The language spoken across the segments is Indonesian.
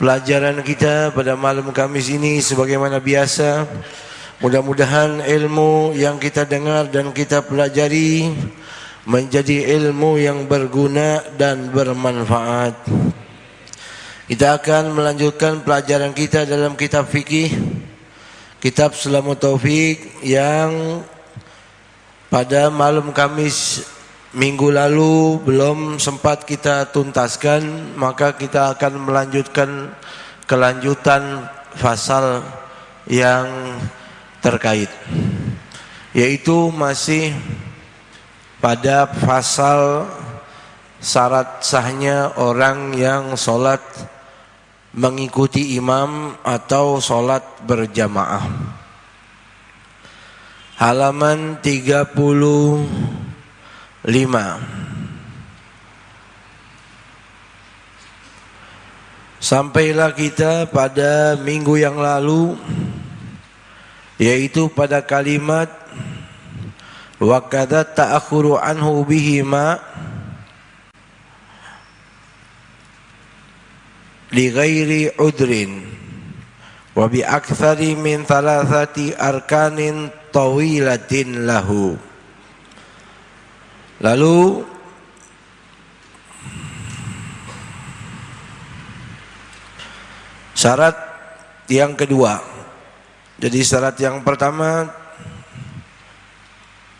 pelajaran kita pada malam Kamis ini sebagaimana biasa. Mudah-mudahan ilmu yang kita dengar dan kita pelajari menjadi ilmu yang berguna dan bermanfaat. Kita akan melanjutkan pelajaran kita dalam kitab fikih, kitab Sulamut Taufik, yang pada malam Kamis minggu lalu belum sempat kita tuntaskan. Maka kita akan melanjutkan kelanjutan fasal yang terkait, yaitu masih pada pasal syarat sahnya orang yang sholat mengikuti imam atau sholat berjamaah. Halaman 35. Sampailah kita pada minggu yang lalu, yaitu pada kalimat wa kadza ta'akhuru anhu bihima li ghairi udrin wa bi aktsari min thalathati arkanin tawilatin lahu. Lalu syarat yang kedua. Jadi syarat yang pertama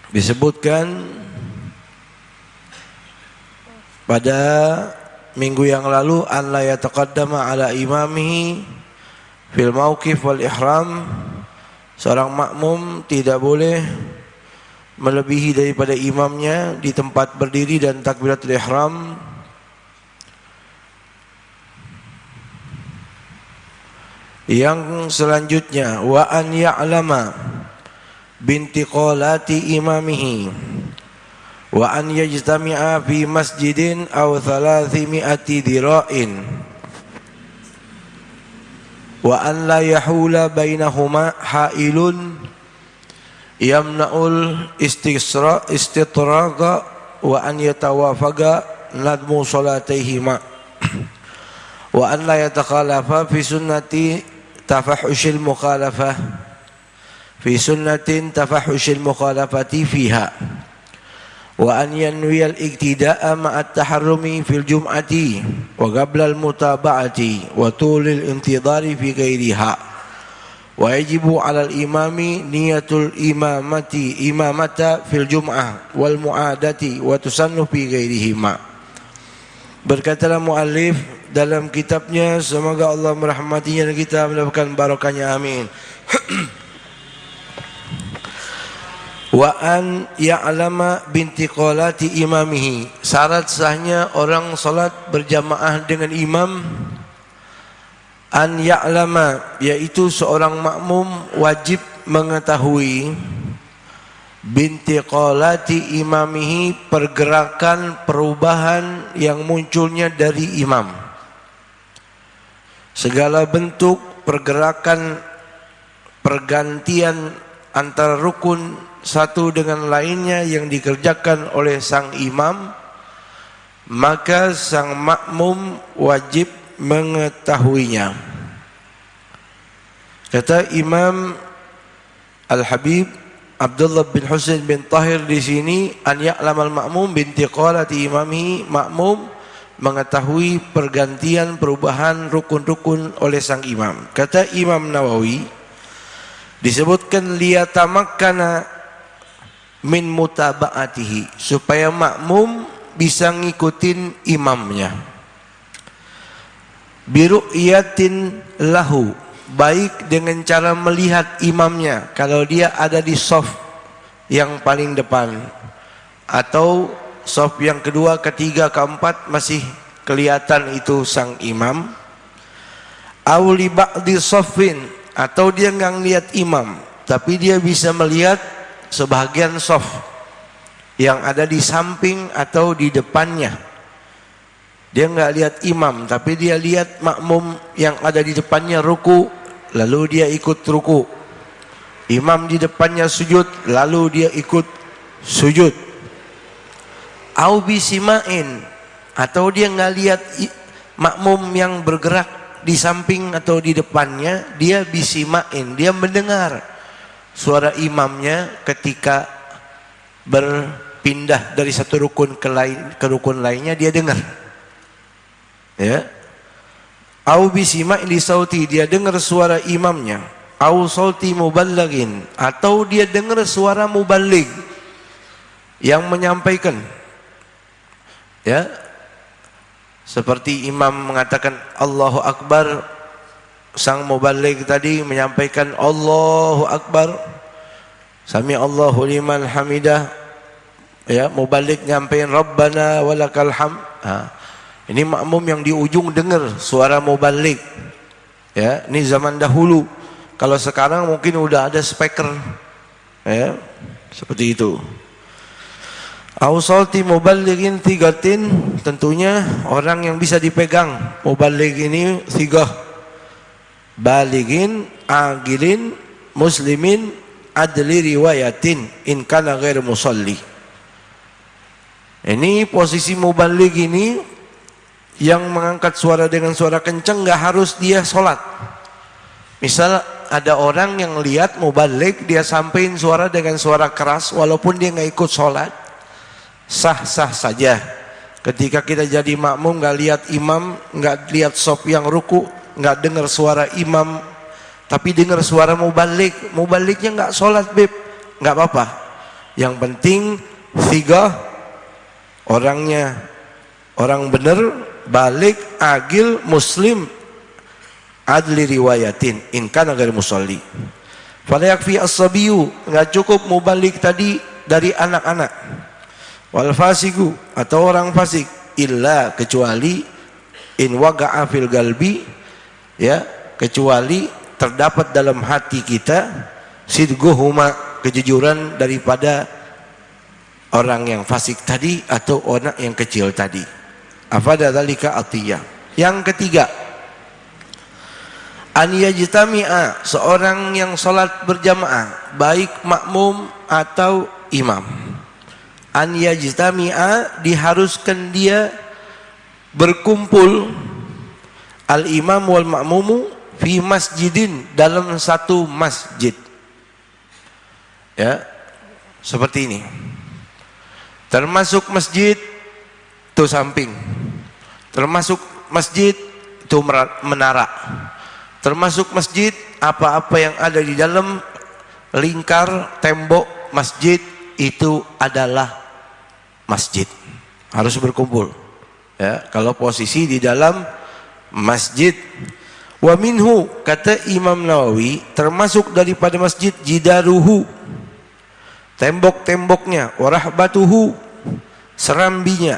disebutkan pada minggu yang lalu, an la yataqaddama ala imamihi fil mauqif wal ihram. Seorang makmum tidak boleh melebihi daripada imamnya di tempat berdiri dan takbiratul ihram. Yang selanjutnya, wa an ya'lama bintiqalati imamihi wa an yajtami'a fi masjidin aw 300 dira'in wa an la yahula bainahuma hailun yamna'ul istitraga wa an yatawafaga nadmu salatihima wa an la yatakhalafa fi sunnati tafahushil mukhalafah fi sunnatin tafahushil mukhalafati fiha wa an yanwiyal iktida'a ma'at taharrumi fil jum'ati wa qablal mutaba'ati wa tulil intidari fi ghairiha wa yajibu 'alal imami niyatul imamata fil jum'ah wal mu'adati wa tusannu fi ghairihima. Berkatalah muallif dalam kitabnya, semoga Allah merahmatinya dan kita mendapatkan barakahnya, amin. Wa an ya'lama bintiqalati imamihi, syarat sahnya orang salat berjamaah dengan imam. An ya'lama, yaitu seorang makmum wajib mengetahui bintiqalati imamihi, pergerakan perubahan yang munculnya dari imam. Segala bentuk pergerakan pergantian antara rukun satu dengan lainnya yang dikerjakan oleh sang imam, maka sang makmum wajib mengetahuinya. Kata Imam Al-Habib Abdullah bin Husain bin Tahir di sini, an ya'lamal ma'mum bintiqalati imamihi, makmum mengetahui pergantian perubahan rukun-rukun oleh sang imam. Kata Imam Nawawi, disebutkan liyatamakkana min mutaba'atihi, supaya makmum bisa ngikutin imamnya. Biru'yatin lahu, baik dengan cara melihat imamnya kalau dia ada di shaf yang paling depan, atau shaf yang kedua, ketiga, keempat masih kelihatan itu sang imam. Aw li ba'di shaffin, atau dia nggak lihat imam tapi dia bisa melihat sebahagian shaf yang ada di samping atau di depannya. Dia nggak lihat imam tapi dia lihat makmum yang ada di depannya ruku, lalu dia ikut ruku. Imam di depannya sujud, lalu dia ikut sujud. Au bisimain, atau dia nggak lihat makmum yang bergerak di samping atau di depannya, dia bisimain, dia mendengar suara imamnya ketika berpindah dari satu rukun ke rukun lainnya, dia dengar. Ya. Au bisimain li sauti, dia dengar suara imamnya. Au sauti muballagin, atau dia dengar suara muballigh yang menyampaikan. Ya. Seperti imam mengatakan Allahu Akbar, sang muballigh tadi menyampaikan Allahu Akbar, sami Allahu liman hamidah, ya, muballigh nyampein Rabbana walakal hamd. Ini makmum yang di ujung dengar suara muballigh. Ya, ini zaman dahulu. Kalau sekarang mungkin udah ada speaker. Ya, seperti itu. Ausalti muballighin tigatin, tentunya orang yang bisa dipegang muballigh ini tiga: balighin, agilin, muslimin, adli riwayatin, in kana ghair musalli. Ini posisi muballigh ini yang mengangkat suara dengan suara kencang, nggak harus dia sholat. Misal ada orang yang lihat muballigh, dia sampein suara dengan suara keras walaupun dia nggak ikut sholat, sah-sah saja. Ketika kita jadi makmum, nggak lihat imam, nggak lihat sop yang ruku, nggak dengar suara imam, tapi dengar suara muballigh, muballighnya nggak sholat, beb, nggak apa-apa. Yang penting tiga orangnya orang benar, balik, agil, muslim, adli riwayatin, in kana ghair musalli. Fala yakfi as-sabiyu, nggak cukup muballigh tadi dari anak-anak. Wal fasiku, atau orang fasik, illa, kecuali in waqa'a fil galbi, ya, kecuali terdapat dalam hati kita sidguhuma, kejujuran daripada orang yang fasik tadi atau orang yang kecil tadi. Afada dzalika atiyah. Yang ketiga, an yajtami'a, seorang yang salat berjamaah, baik makmum atau imam. An yajtami'a, diharuskan dia berkumpul, al imam wal ma'mumu fi masjidin, dalam satu masjid. Ya, seperti ini. Termasuk masjid itu samping, termasuk masjid itu menara, termasuk masjid apa-apa yang ada di dalam lingkar tembok masjid itu adalah masjid, harus berkumpul. Ya, kalau posisi di dalam masjid. Wa minhu, kata Imam Nawawi, termasuk daripada masjid jidaruhu, tembok-temboknya, warahbatuhu, serambinya.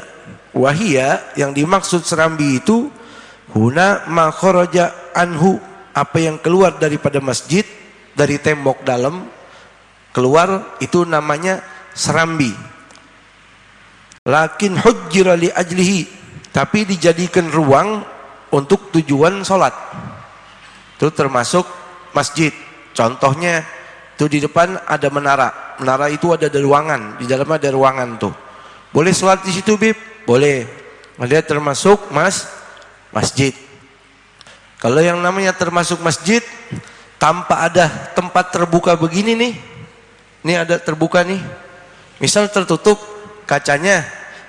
Wahia, yang dimaksud serambi itu huna ma kharaja anhu, apa yang keluar daripada masjid, dari tembok dalam keluar, itu namanya serambi. Lakin hujjira li ajlihi, tapi dijadikan ruang untuk tujuan sholat. Itu termasuk masjid. Contohnya itu di depan ada menara. Menara itu ada ruangan, di dalamnya ada ruangan tuh. Boleh sholat di situ, Bib? Boleh. Dia termasuk masjid. Kalau yang namanya termasuk masjid tanpa ada tempat terbuka begini nih. Ini ada terbuka nih. Misal tertutup kacanya,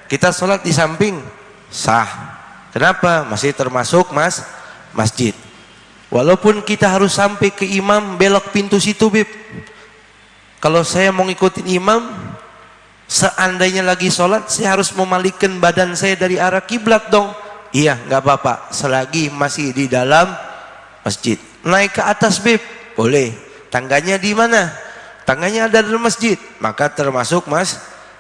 kita sholat di samping, sah. Kenapa? Masih termasuk masjid. Walaupun kita harus sampai ke imam, belok pintu situ, Bib. Kalau saya mau ngikutin imam, seandainya lagi sholat, saya harus memalikkan badan saya dari arah kiblat dong. Iya, nggak apa-apa, selagi masih di dalam masjid. Naik ke atas, Bib, boleh. Tangganya di mana? Tangganya ada dalam masjid, maka termasuk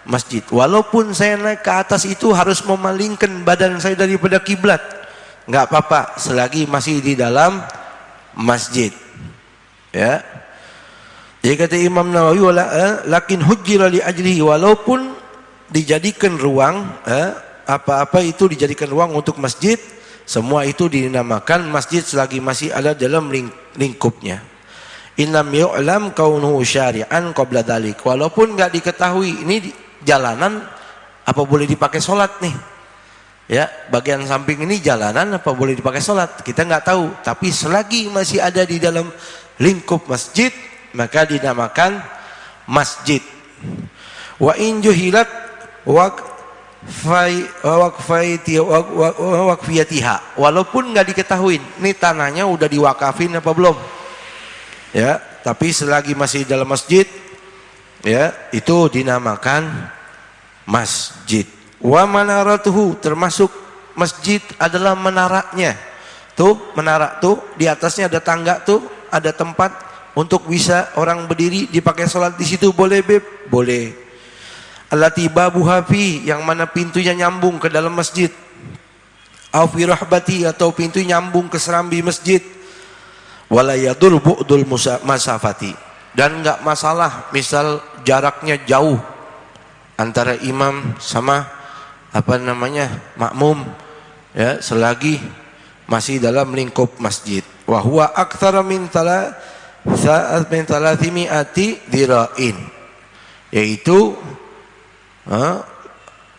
masjid. Walaupun saya naik ke atas itu harus memalingkan badan saya daripada kiblat, nggak apa-apa, selagi masih di dalam masjid. Ya. Jadi kata Imam Nawawi, lakin hujjira li ajlihi, walaupun dijadikan ruang, apa-apa itu dijadikan ruang untuk masjid, semua itu dinamakan masjid selagi masih ada dalam lingkupnya. Innam yu'lam kaunuhu syari'an qabla dzalik, walaupun enggak diketahui ini jalanan apa boleh dipakai sholat nih. Ya, bagian samping ini jalanan apa boleh dipakai sholat? Kita nggak tahu. Tapi selagi masih ada di dalam lingkup masjid, maka dinamakan masjid. Wa in juhilat waqfiyatiha, walaupun nggak diketahui ini tanahnya udah diwakafin apa belum, ya, tapi selagi masih dalam masjid, ya, itu dinamakan masjid. Wa manaratuhu, termasuk masjid adalah menaranya. Tuh menara tuh di atasnya ada tangga tuh, ada tempat untuk bisa orang berdiri dipakai sholat di situ, boleh beb? Boleh. Allati babuha fi, yang mana pintunya nyambung ke dalam masjid. Au fi rahbati, atau pintu nyambung ke serambi masjid. Wala yadur bu'dul masafati, dan enggak masalah misal jaraknya jauh antara imam sama makmum, ya, selagi masih dalam lingkup masjid. Wa huwa aktsara min thalathimi'ati dhira'in, yaitu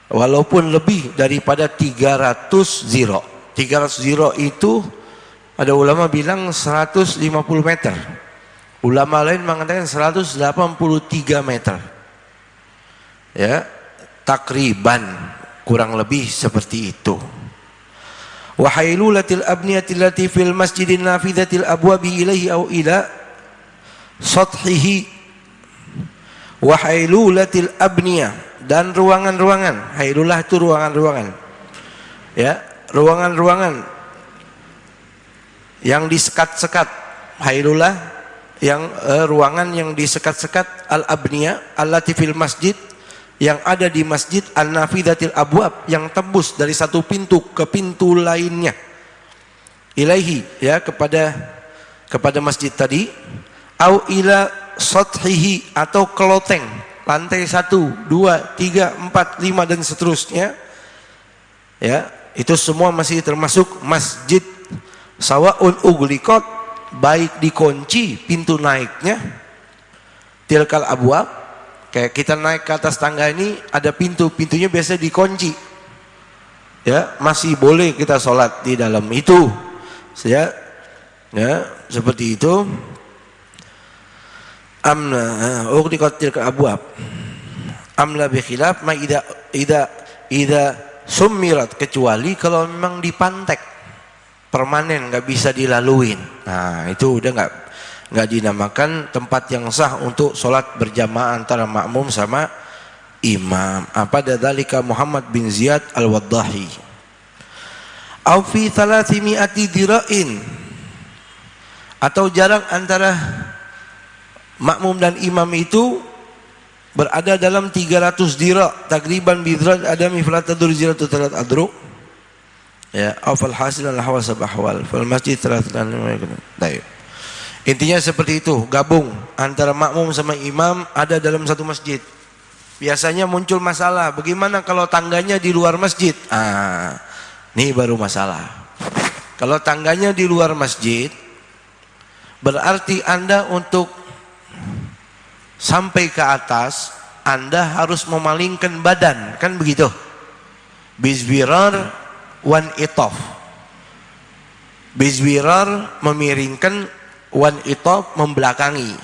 walaupun lebih daripada 300 ziro. 300 ziro itu ada ulama bilang 150 meter, ulama lain mengatakan 183 meter, ya, takriban, kurang lebih seperti itu. Wa hailulatil abniyati allati fil masjidin nafidatil abwabi ilaihi au ila sathihi. Wa hailulatil abniyah, dan ruangan-ruangan. Hailulah itu ruangan-ruangan, ya, ruangan-ruangan yang disekat-sekat. Hailulah yang ruangan yang disekat-sekat, al abniyah allati fil masjid, yang ada di masjid, an-nafidatil abwab, yang tembus dari satu pintu ke pintu lainnya, ilaihi, ya, kepada masjid tadi, au ila sathihi, atau ke loteng, lantai 1, 2, 3, 4, 5 dan seterusnya, ya, itu semua masih termasuk masjid. Sawaun ughliqat, baik dikunci pintu naiknya, tilkal abwab, kayak kita naik ke atas tangga ini ada pintunya biasa dikunci, ya, masih boleh kita sholat di dalam itu, ya, seperti itu. Amna ughliqat tilkal abwab amla bi khilaf ma ida sumirat, kecuali kalau memang dipantek permanen, nggak bisa dilaluin. Nah, itu udah nggak dinamakan tempat yang sah untuk sholat berjamaah antara makmum sama imam. Apa dzalika Muhammad bin Ziyad al-Waddahi. Au fi 300 dira'in, atau jarak antara makmum dan imam itu berada dalam 300 dira, takriban bidrat adami falatadur ziratu talat adru, ya, afal hasil al hawas bahwal fal masjid 300. Baik, intinya seperti itu, gabung antara makmum sama imam ada dalam satu masjid. Biasanya muncul masalah, bagaimana kalau tangganya di luar masjid? Ini baru masalah. Kalau tangganya di luar masjid, berarti Anda untuk sampai ke atas Anda harus memalingkan badan, kan begitu? Bizwirar wan itof. Bizwirar memiringkan, wan itof membelakangi.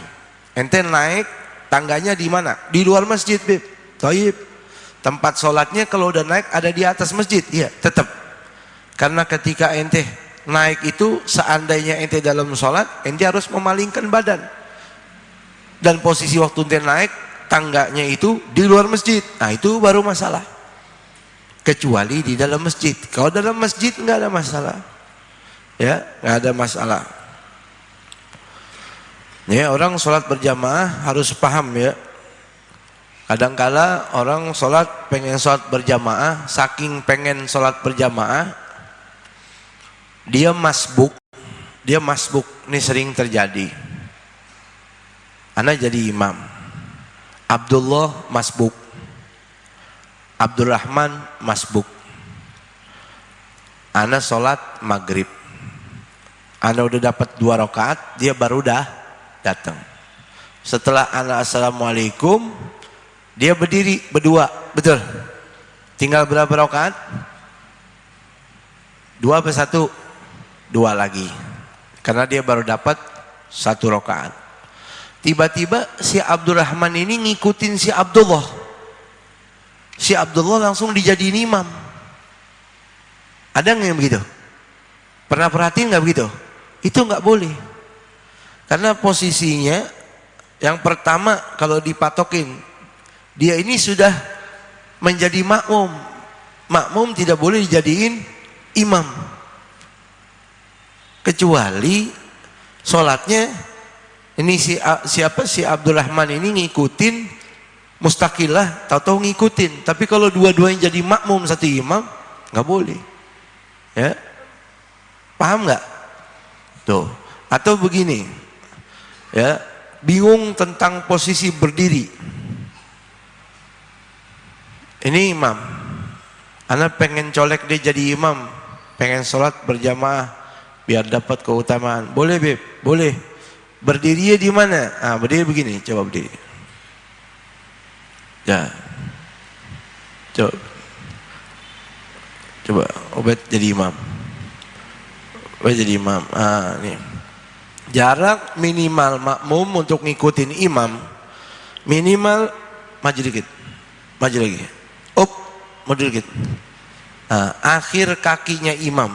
Ente naik tangganya di mana? Di luar masjid, beb. Taib. Tempat sholatnya kalau udah naik ada di atas masjid, iya, tetap. Karena ketika ente naik itu, seandainya ente dalam sholat, ente harus memalingkan badan. Dan posisi waktu ente naik, tangganya itu di luar masjid. Nah, itu baru masalah. Kecuali di dalam masjid. Kalau dalam masjid nggak ada masalah, ya, nggak ada masalah. Ya, orang sholat berjamaah harus paham, ya. Kadangkala orang sholat pengen sholat berjamaah, saking pengen sholat berjamaah, dia masbuk. Ini sering terjadi. Ana jadi imam, Abdullah masbuk, Abdurrahman masbuk. Ana sholat maghrib, ana udah dapat 2 rakaat, dia baru dah datang. Setelah ana assalamualaikum, dia berdiri berdua, betul. Tinggal berapa rakaat? Dua apa satu? Dua lagi. Karena dia baru dapat 1 rakaat. Tiba-tiba si Abdurrahman ini ngikutin si Abdullah. Si Abdullah langsung dijadiin imam. Ada nggak yang begitu? Pernah perhatiin nggak begitu? Itu nggak boleh. Karena posisinya yang pertama kalau dipatokin, dia ini sudah menjadi makmum. Makmum tidak boleh dijadiin imam. Kecuali sholatnya ini si Abdurrahman ini ngikutin mustaqilah, tahu-tahu ngikutin. Tapi kalau dua-duanya jadi makmum satu imam, nggak boleh. Ya, paham nggak? Tuh. Atau begini, ya, bingung tentang posisi berdiri. Ini imam, anak pengen colek dia jadi imam, pengen sholat berjamaah biar dapat keutamaan. Boleh beb, boleh. Berdirinya di mana? Ah, berdiri begini, coba berdiri. Ya, coba Obed jadi imam. Obed jadi imam. Ah, nih. Jarak minimal makmum untuk ngikutin imam minimal maju dikit, maju lagi, maju dikit. Nah, akhir kakinya imam,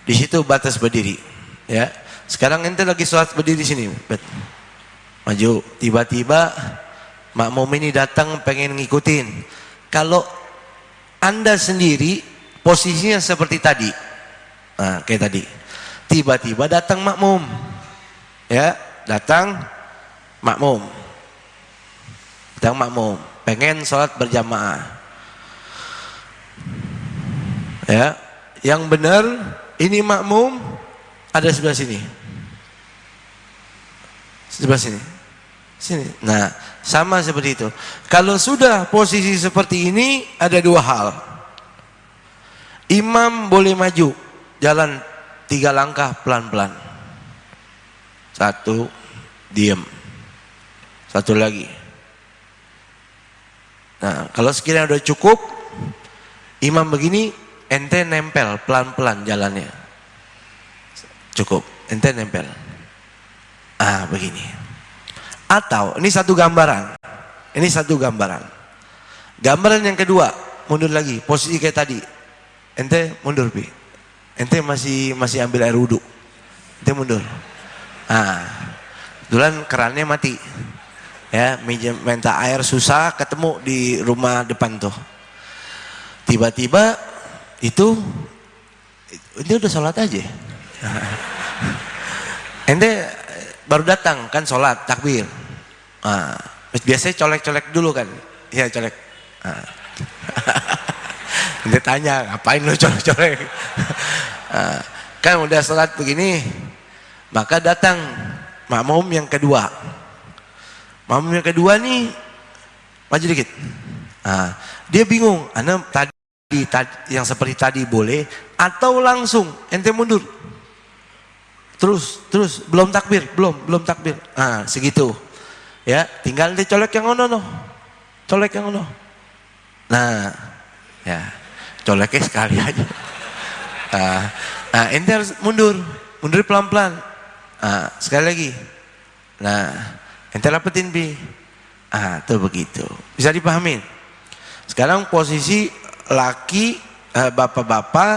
di situ batas berdiri. Ya, sekarang ente lagi sholat berdiri sini, maju. Tiba-tiba makmum ini datang pengen ngikutin. Kalau anda sendiri posisinya seperti tadi, nah, kayak tadi. Tiba-tiba datang makmum, ya, datang makmum, pengen sholat berjamaah, ya, yang benar ini makmum ada sebelah sini, sini. Nah, sama seperti itu. Kalau sudah posisi seperti ini ada dua hal. Imam boleh maju, jalan 3 langkah pelan-pelan. 1, diam. 1 lagi. Nah, kalau sekiranya udah cukup, imam begini, ente nempel pelan-pelan jalannya. Cukup, ente nempel. Ah, begini. Atau, ini satu gambaran. Ini satu gambaran. Gambaran yang kedua, mundur lagi, posisi kayak tadi. Ente mundur, Pi. Ente masih ambil air wudhu, ente mundur. Ah, kebetulan kerannya mati, ya, minta air susah, ketemu di rumah depan tuh. Tiba-tiba itu udah sholat aja. Ente baru datang kan sholat takbir. Ah, biasanya colek-colek dulu kan, ya colek. Ah. Ente tanya, ngapain lu colek-colek? Nah, kan udah sholat begini, maka datang makmum yang kedua. Makmum yang kedua nih maju dikit. Nah, dia bingung, tadi yang seperti tadi boleh atau langsung ente mundur. Terus belum takbir, belum takbir. Nah, segitu. Ya, tinggal ente colek yang ono. Colek yang ono. Nah, ya. Coleknya sekali aja. Nah, ente harus mundur pelan-pelan. Nah, sekali lagi. Nah, ente rapetin Bi. Ah, tuh begitu. Bisa dipahamin. Sekarang posisi laki, bapak-bapak,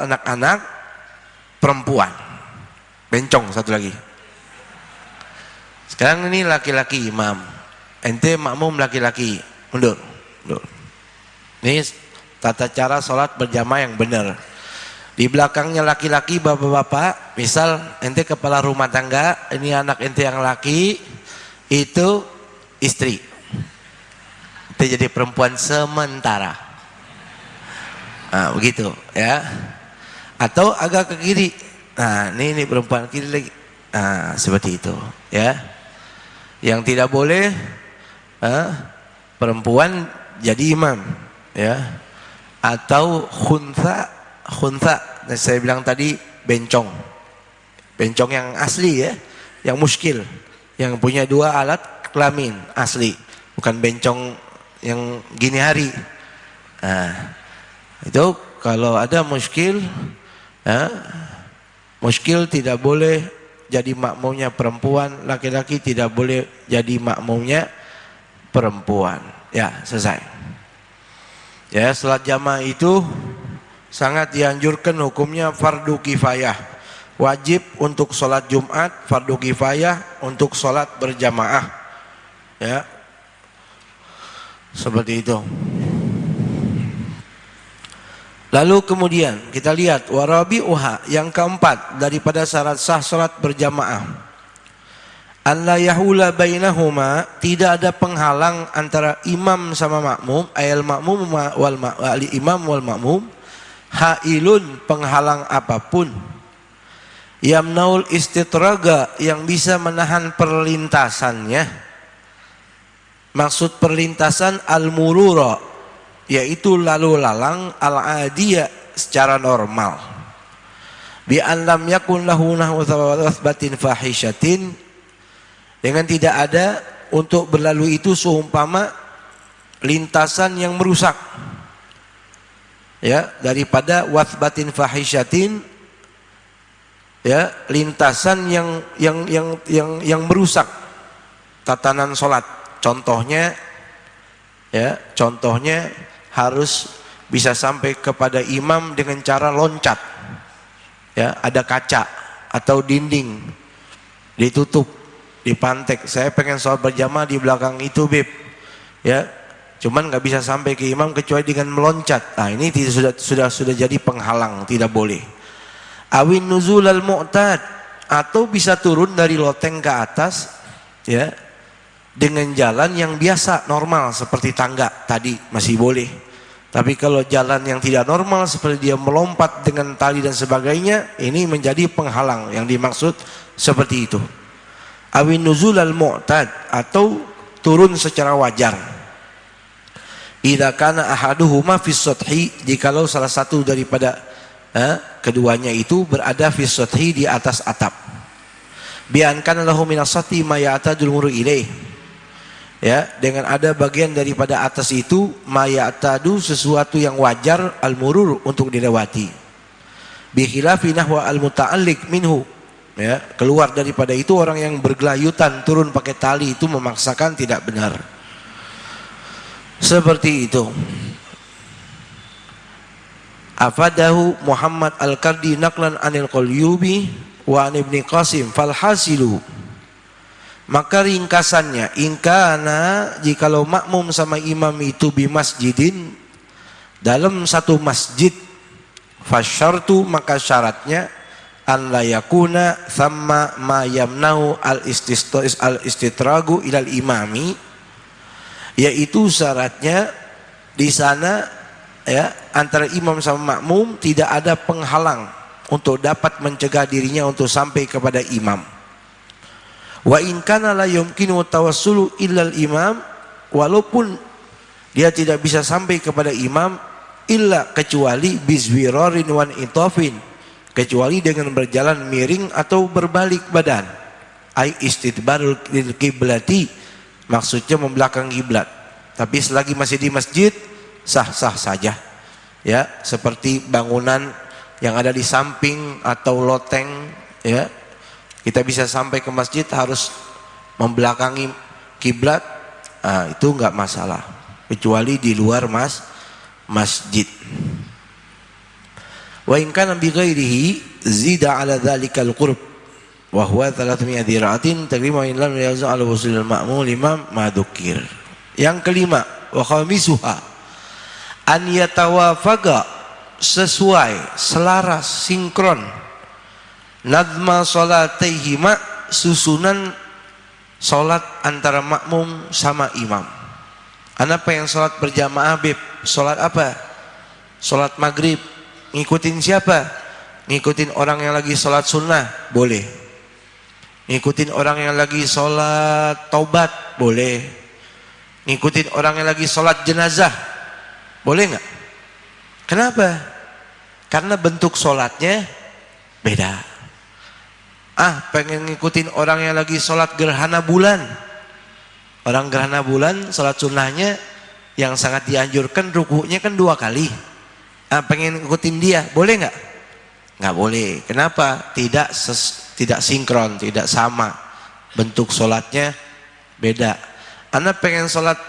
anak-anak, perempuan. Bencong satu lagi. Sekarang ini laki-laki imam. Ente makmum laki-laki. Mundur. Ini tata cara sholat berjamaah yang benar. Di belakangnya laki-laki, bapak-bapak, misal ente kepala rumah tangga, ini anak ente yang laki, itu istri. Ente jadi perempuan sementara. Nah, begitu ya. Atau agak ke kiri. Nah, ini perempuan kiri lagi. Nah, seperti itu ya. Yang tidak boleh perempuan jadi imam, ya. Atau khunsa, saya bilang tadi bencong yang asli ya, yang muskil, yang punya 2 alat kelamin asli, bukan bencong yang gini hari. Nah, itu kalau ada muskil, muskil tidak boleh jadi makmumnya perempuan, laki-laki tidak boleh jadi makmumnya perempuan. Ya, selesai. Ya, salat jamaah itu sangat dianjurkan, hukumnya fardu kifayah. Wajib untuk salat Jumat, fardu kifayah untuk salat berjamaah. Ya. Seperti itu. Lalu kemudian kita lihat warabi'uha, yang keempat daripada syarat sah salat berjamaah, an la yahula bainahuma, tidak ada penghalang antara imam sama makmum, ayal makmum wal imam wal makmum, hailun, penghalang apapun, yamnaul istitraga, yang bisa menahan perlintasannya. Maksud perlintasan al-murura, yaitu lalu lalang, al-adiyah, secara normal. Bi an lam yakun lahu nahu thawatbatin fahishatin, dengan tidak ada untuk berlalu itu seumpama lintasan yang merusak. Ya, daripada wathbatin fahishatin, ya, lintasan yang merusak tatanan salat. Contohnya, ya, contohnya harus bisa sampai kepada imam dengan cara loncat. Ya, ada kaca atau dinding ditutup, dipantek. Saya pengen sholat berjamaah di belakang itu, Beb. Ya, cuman nggak bisa sampai ke imam kecuali dengan meloncat. Nah, ini sudah jadi penghalang, tidak boleh. Awin nuzul al mu'tad, atau bisa turun dari loteng ke atas, ya, dengan jalan yang biasa normal seperti tangga tadi masih boleh. Tapi kalau jalan yang tidak normal seperti dia melompat dengan tali dan sebagainya, ini menjadi penghalang. Yang dimaksud seperti itu. Awin nuzul al mu'tad, atau turun secara wajar. Idza kana ahaduhuma fi sathi, jikalau salah satu daripada keduanya itu berada fi sathi, di atas atap. Bi an kana lahu min as-sathi ma ya'tadul muru ilaih. Ya, dengan ada bagian daripada atas itu mayatadu, sesuatu yang wajar, al-murur, untuk dilewati. Bi khilafi nahwa al-muta'alliq minhu, ya, keluar daripada itu orang yang bergelayutan turun pakai tali, itu memaksakan, tidak benar. Seperti itu. Afadahu Muhammad al-Qardi naqlan anil Qalyubi wa an Ibni Qasim falhasilu, maka ringkasannya, ingkana, jikalau makmum sama imam itu bi masjidin, dalam satu masjid, fasyartu, maka syaratnya, an la yakuna thamma ma yamnau al istitragu ilal imami, yaitu syaratnya di sana, ya, antara imam sama makmum tidak ada penghalang untuk dapat mencegah dirinya untuk sampai kepada imam. Wa in kana la yumkinu tawassulu illal imam, walaupun dia tidak bisa sampai kepada imam, illa, kecuali bizwirarin wan itafin, kecuali dengan berjalan miring atau berbalik badan. Ai istidbarul qiblati, maksudnya membelakang kiblat. Tapi selagi masih di masjid, sah-sah saja. Ya, seperti bangunan yang ada di samping atau loteng, ya, kita bisa sampai ke masjid harus membelakangi kiblat, itu enggak masalah, kecuali di luar masjid. Wa in kana bi ghairihi zida ala dzalikal qurb wa huwa 300 dira'atin takrima in lam yazal ala wusul al-ma'mum imam ma dzukir. Yang kelima, wa khamisuha an yatawafaqa, sesuai, selaras, sinkron, nadma salataihima, susunan salat antara makmum sama imam. Apa yang salat berjamaah, Beb? Salat apa? Salat maghrib. Ngikutin siapa? Ngikutin orang yang lagi salat sunnah, boleh. Ngikutin orang yang lagi salat taubat, boleh. Ngikutin orang yang lagi salat jenazah, boleh nggak? Kenapa? Karena bentuk salatnya beda. Pengen ngikutin orang yang lagi sholat gerhana bulan. Orang gerhana bulan sholat sunnahnya yang sangat dianjurkan, rukunya kan 2 kali. pengen ikutin dia, boleh nggak? Nggak boleh. Kenapa? Tidak sinkron, tidak sama. Bentuk sholatnya beda. Anak pengen sholat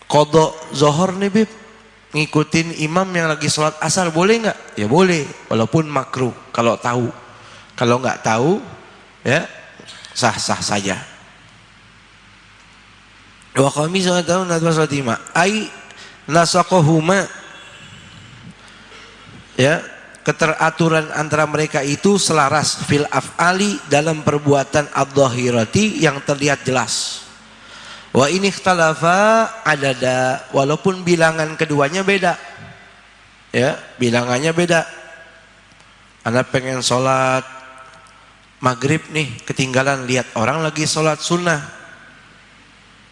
qadha zuhur nih Bib, ngikutin imam yang lagi sholat asar, boleh nggak? Ya boleh, walaupun makruh kalau tahu. Kalau nggak tahu, ya sah-sah saja. Wa kami sallallahu alaihi wasallam ai nasaqahuma, ya, keteraturan antara mereka itu selaras fil af'ali, dalam perbuatan adh-dhahirati yang terlihat jelas. Wa ini ikhtalafa adada, walaupun bilangan keduanya beda, ya, bilangannya beda. Anak pengen sholat maghrib nih, ketinggalan lihat orang lagi sholat sunnah,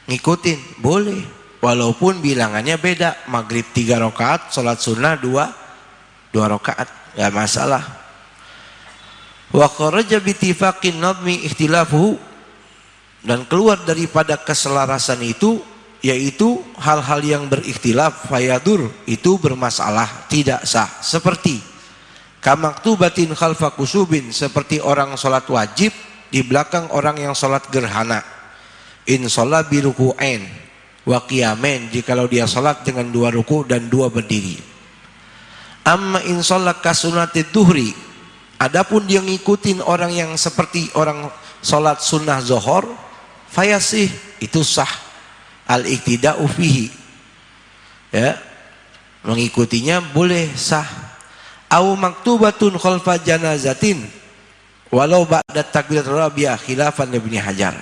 ngikutin, boleh, walaupun bilangannya beda. Maghrib 3 rakaat, sholat sunnah 2 rakaat, gak masalah. Wa kharaja bitifaqin nadmi ikhtilafuhu, dan keluar daripada keselarasan itu, yaitu hal-hal yang berikhtilaf, fayadur, itu bermasalah, tidak sah. Seperti kamaktubatin khalfa kusubin, seperti orang sholat wajib di belakang orang yang sholat gerhana. In sholat biruku'ain wa qiyamen, jikalau dia sholat dengan 2 ruku dan 2 berdiri. Amma in sholat kasunatid duhri, adapun dia ngikutin orang yang seperti orang sholat sunnah zuhur, fayasih, itu sah. Al-iktida'u fihi, ya, mengikutinya boleh, sah. Au maktubatun khalfa janazatin walau ba'da takbiratul rabi'ah khilafan Ibnu Hajar,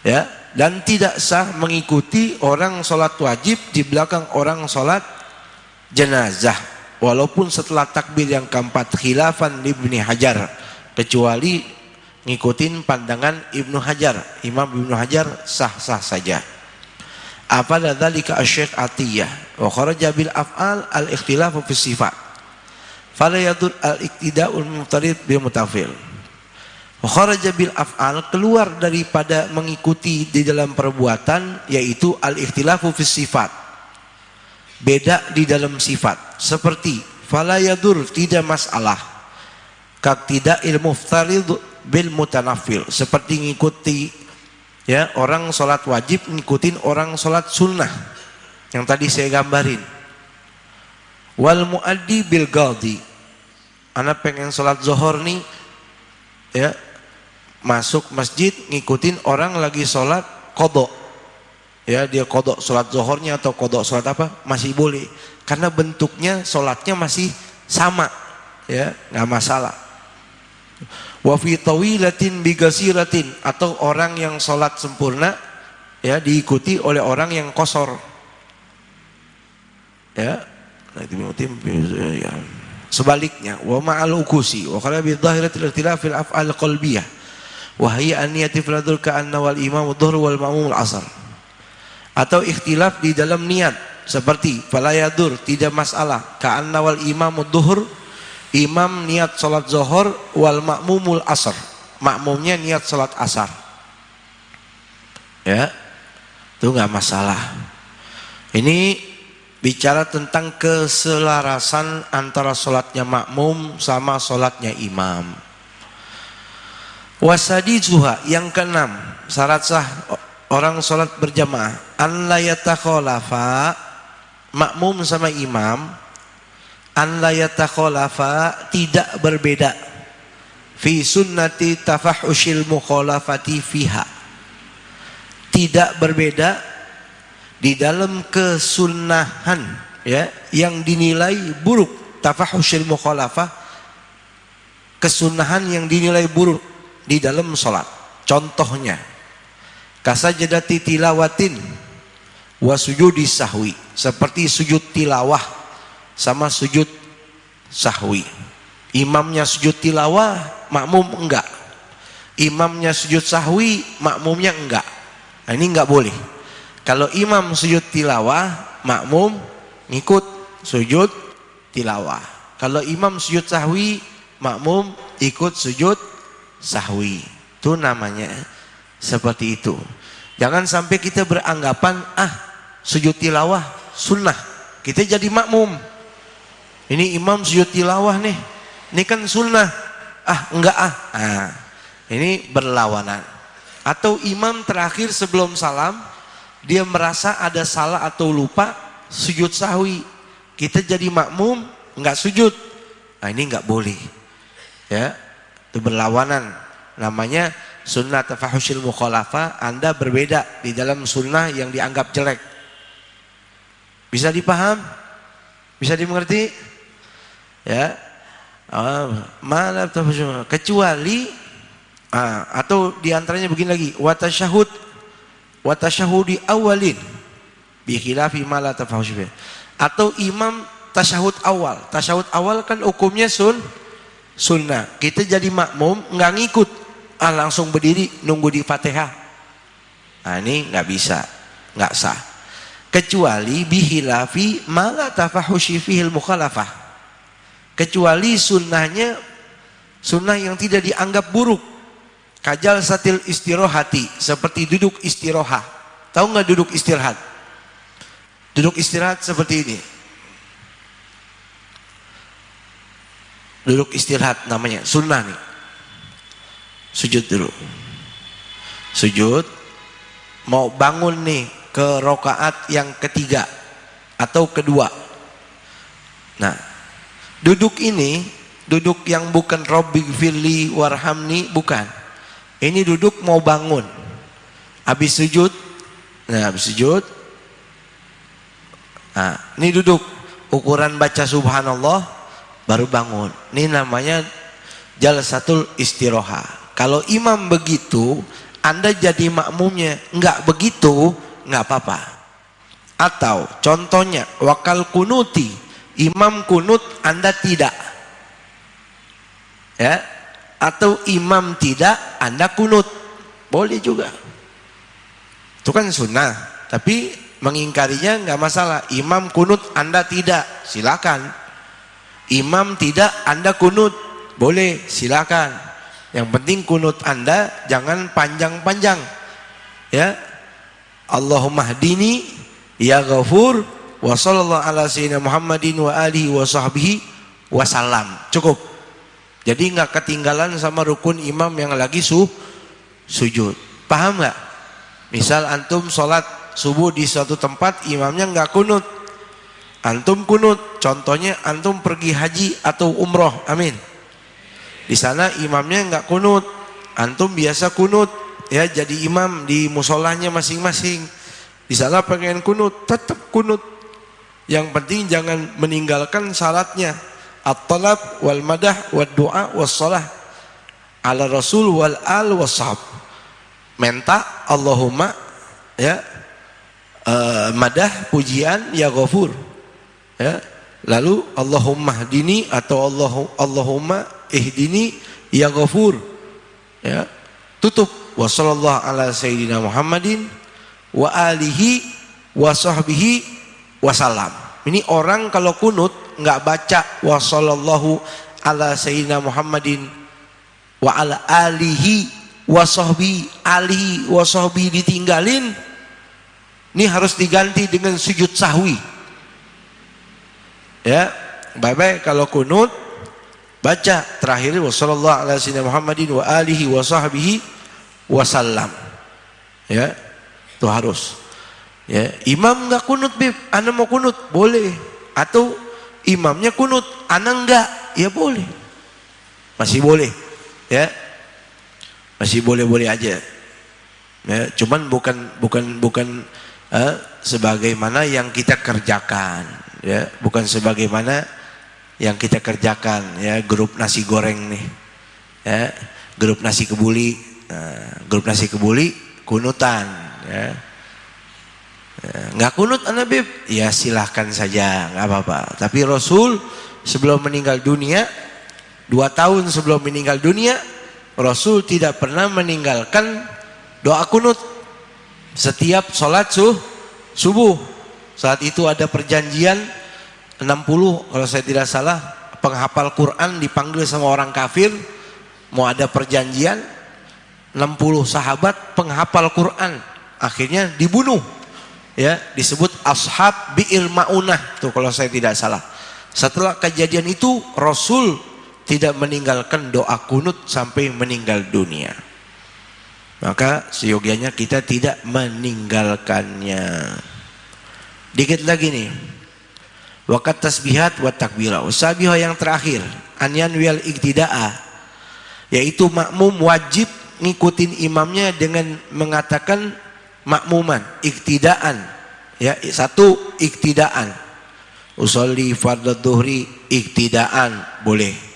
ya, dan tidak sah mengikuti orang sholat wajib di belakang orang sholat jenazah walaupun setelah takbir yang keempat, khilafan Ibnu Hajar, kecuali ngikutin pandangan Ibnu Hajar. Imam Ibnu Hajar sah-sah saja. Apa dzalika asy-Syaikh Atiyah wa kharaja bil af'al al-ikhtilafu fi sifat fala yadur al-iktida'ul muftarid bil mutafil. Wa kharaja bil af'al, keluar daripada mengikuti di dalam perbuatan, yaitu al-ikhtilafu fi sifat, beda di dalam sifat. Seperti fala yadur, tidak masalah, kak tidak ilmu muftarid bil mutanafil, seperti ngikuti, ya, orang sholat wajib ngikutin orang sholat sunnah yang tadi saya gambarin. Wal muaddi bil gadi, anak pengen sholat zuhur nih, ya, masuk masjid ngikutin orang lagi sholat qadha, ya, dia qadha sholat zuhurnya atau qadha sholat apa, masih boleh, karena bentuknya sholatnya masih sama, ya, nggak masalah. Wa fi tawilatin bigasiratin, atau orang yang sholat sempurna, ya, diikuti oleh orang yang qasar, ya, sebaliknya. Wa ma'al ukusi wa qala bi dhahiratil ikhtilaf fil af'al qalbiyah wa hiya an-niyati fil ka'anna wal imam dhuhr wal ma'mum al-'asr, atau ikhtilaf di dalam niat, seperti fala yadur, tidak masalah, ka'anna wal imam dhuhr, imam niat salat zuhur, wal makmumul asar, makmumnya niat salat asar, ya, itu nggak masalah. Ini bicara tentang keselarasan antara salatnya makmum sama salatnya imam. Wasadizuha, yang keenam, syarat sah orang salat berjamaah, an la yatakhalafa, makmum sama imam, an la yatakhalafa, tidak berbeda, fi sunnati tafahushil mukhalafati fiha, tidak berbeda di dalam kesunnahan, ya, yang dinilai buruk. Tafahushil mukhalafah, kesunahan yang dinilai buruk di dalam sholat. Contohnya kasajadati tilawatin wa sujudi sahwi, seperti sujud tilawah sama sujud sahwi. Imamnya sujud tilawah, makmum enggak. Imamnya sujud sahwi, makmumnya enggak. Nah, ini enggak boleh. Kalau imam sujud tilawah, makmum ngikut sujud tilawah. Kalau imam sujud sahwi, makmum ikut sujud sahwi. Itu namanya seperti itu. Jangan sampai kita beranggapan sujud tilawah sunnah, kita jadi makmum. Ini imam sujud tilawah nih, ini kan sunnah. Enggak ini berlawanan. Atau imam terakhir sebelum salam, dia merasa ada salah atau lupa, sujud sahwi. Kita jadi makmum, enggak sujud. Ini enggak boleh. Ya, itu berlawanan. Namanya sunnah tafahusyil mukhalafah. Anda berbeda di dalam sunnah yang dianggap jelek. Bisa dipaham? Bisa dimengerti? Ya. Malah kecuali atau diantaranya begini lagi, wa tasyahudi awalin bi khilafi ma la tafahush. Atau imam tasyahud awal. Tasyahud awal kan hukumnya sunnah. Kita jadi makmum enggak ngikut. Langsung berdiri nunggu di Fatihah. Ini enggak bisa, enggak sah. Kecuali bihilafi mala tafahushi fihil mukhalafah. Kecuali sunnahnya sunnah yang tidak dianggap buruk. Kajal satil istirahati, seperti duduk istirahat. Tahu nggak duduk istirahat? Duduk istirahat seperti ini. Duduk istirahat namanya, sunnah nih. Sujud dulu. Sujud, mau bangun nih ke rakaat yang ketiga atau kedua. Nah, duduk ini, duduk yang bukan Rabbighfirli warhamni, bukan. Ini duduk mau bangun. Habis sujud. Nah, habis sujud. Nah, ini duduk. Ukuran baca subhanallah baru bangun. Ini namanya jalsatul istirahah. Kalau imam begitu, Anda jadi makmumnya enggak begitu, enggak apa-apa. Atau contohnya wakal kunuti, imam kunut Anda tidak. Ya. Atau imam tidak, Anda kunut, boleh juga. Itu kan sunnah, tapi mengingkarinya nggak masalah. Imam kunut, Anda tidak, silakan. Imam tidak, Anda kunut, boleh, silakan. Yang penting kunut Anda jangan panjang-panjang. Ya, Allahumma hdini ya ghafur wa sallallahu ala sayyidina Muhammadin wa alihi wa sahbihi wasallam. Cukup. Jadi nggak ketinggalan sama rukun imam yang lagi sujud. Paham nggak? Misal antum sholat subuh di suatu tempat, imamnya nggak kunut, antum kunut. Contohnya antum pergi haji atau umroh, amin. Di sana imamnya nggak kunut, antum biasa kunut, ya jadi imam di musolahnya masing-masing. Di sana pengen kunut, tetap kunut. Yang penting jangan meninggalkan syaratnya. At-talab wal madah wad du'a was salah ala rasul wal al washab. Minta Allahumma, ya, madah pujian ya ghafur, ya. Lalu Allahumma hdini atau Allahumma ihdini ya ghafur, ya. Tutup wa sallallahu ala sayyidina Muhammadin wa alihi wa sahbihi wasallam. Ini orang kalau kunut nggak baca wa sallallahu ala sayyidina Muhammadin wa ala alihi wa sahbihi, alihi wa sahbihi ditinggalin, ini harus diganti dengan sujud sahwi. Ya, baik-baik kalau kunut baca terakhir wa sallallahu ala sayyidina Muhammadin wa alihi wa sahbihi wasallam. Ya, itu harus. Ya, imam nggak kunut, bib, ana mau kunut, boleh. Atau imamnya kunut, ana enggak, ya boleh. Masih boleh, ya. Masih boleh-boleh aja. Ya, cuman bukan sebagaimana yang kita kerjakan, ya, bukan sebagaimana yang kita kerjakan, ya, grup nasi goreng nih. Ya, grup nasi kebuli. Nah, grup nasi kebuli kunutan, ya. Nggak kunut anak bib, ya silahkan saja, nggak apa-apa. Tapi Rasul sebelum meninggal dunia, 2 tahun sebelum meninggal dunia, Rasul tidak pernah meninggalkan doa kunut setiap sholat subuh. Saat itu ada perjanjian 60, kalau saya tidak salah, penghafal Quran dipanggil sama orang kafir, mau ada perjanjian, 60 sahabat penghafal Quran akhirnya dibunuh ya, disebut ashab bi'il ma'unah tuh kalau saya tidak salah. Setelah kejadian itu Rasul tidak meninggalkan doa kunut sampai meninggal dunia. Maka seyogianya kita tidak meninggalkannya. Dikit lagi nih. Waqat tasbihat wa takbirah. Usabihah yang terakhir, anyan wal iktida'a, yaitu makmum wajib ngikutin imamnya dengan mengatakan makmuman, iktidaan. Ya, satu iktidaan. Usolli fardhu dhuhri iktidaan boleh.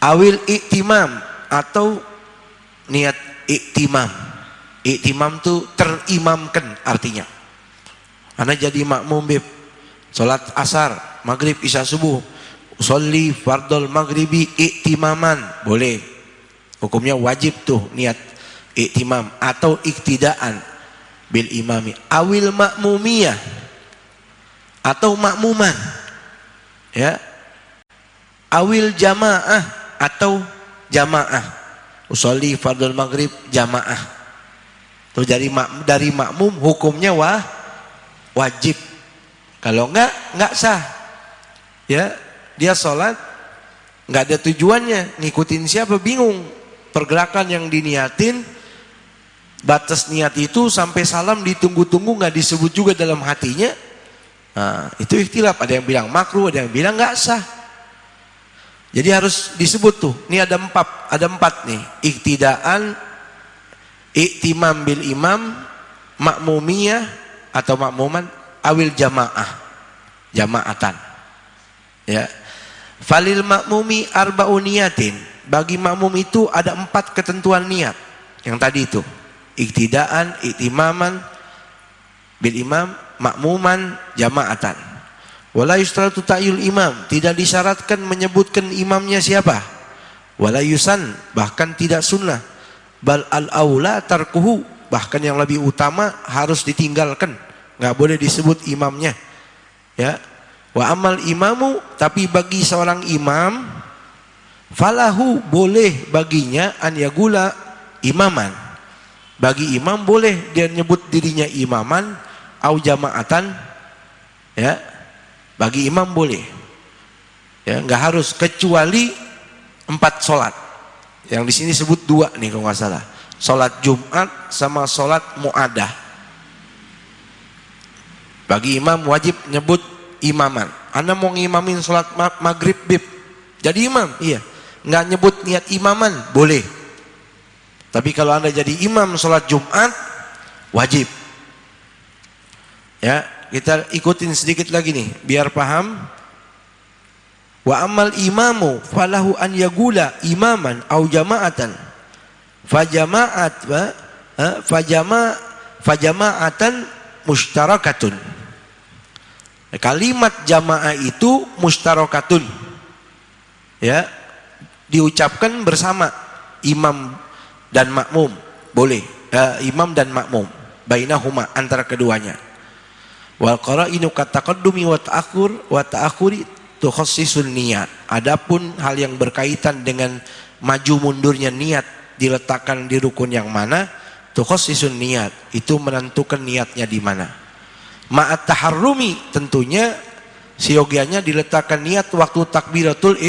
Awil iktimam atau niat iktimam. Iktimam itu terimamkan artinya. Ana jadi makmum bib. Salat asar, maghrib, isya, subuh. Usolli fardhul maghribi iktimaman boleh. Hukumnya wajib tuh niat iktimam atau iktidaan bil imami. Awil makmumiyah atau makmuman. Ya. Awil jamaah atau jamaah. Usolli fardhul maghrib jamaah. Tuh dari makmum hukumnya wajib. Kalau enggak sah. Ya, dia sholat enggak ada tujuannya, ngikutin siapa bingung. Pergerakan yang diniatin, batas niat itu sampai salam ditunggu-tunggu enggak disebut juga dalam hatinya. Nah, itu ikhtilaf, ada yang bilang makruh, ada yang bilang enggak sah. Jadi harus disebut tuh. Ini ada empat nih. Iktidaan, iktimam bil imam, makmumiyah atau makmuman, awil jamaatan. Ya. Falil makmumi arba'u niyatin. Bagi makmum itu ada 4 ketentuan niat. Yang tadi itu. Iktidaan, iktimaman bil imam, makmuman, jamaatan. Wala yustaratu ta'yul imam, tidak disyaratkan menyebutkan imamnya siapa. Wala yusan, bahkan tidak sunnah. Bal al-aula tarkuhu, bahkan yang lebih utama harus ditinggalkan. Enggak boleh disebut imamnya. Ya. Wa amal imamu, tapi bagi seorang imam, falahu, boleh baginya an yagula imaman. Bagi imam boleh dia nyebut dirinya imaman au jamaatan. Ya. Bagi imam boleh. Ya, enggak harus, kecuali 4 sholat. Yang di sini sebut 2 nih kalau nggak salah. Sholat Jumat sama sholat mu'adah. Bagi imam wajib nyebut imaman. Anda mau ngimamin sholat maghrib bib, jadi imam, iya. Nggak nyebut niat imaman, boleh. Tapi kalau Anda jadi imam sholat Jumat, wajib. Ya, kita ikutin sedikit lagi nih, biar paham. Wa amal imamu falahu an yagula imaman au jama'atan. Fajama'atan mustarakatun. Kalimat jamaah itu mustarakatun. Ya, diucapkan bersama imam dan makmum, boleh. Imam dan makmum, bainahuma, antara keduanya. Wal qara'inu kataqaddumi wa ta'akhuri tukhassisun niat. Adapun hal yang berkaitan dengan maju mundurnya niat diletakkan di rukun yang mana, tukhassisun niat, itu menentukan niatnya di mana. Ma'at taharrumi, tentunya siogianya diletakkan niat waktu takbiratul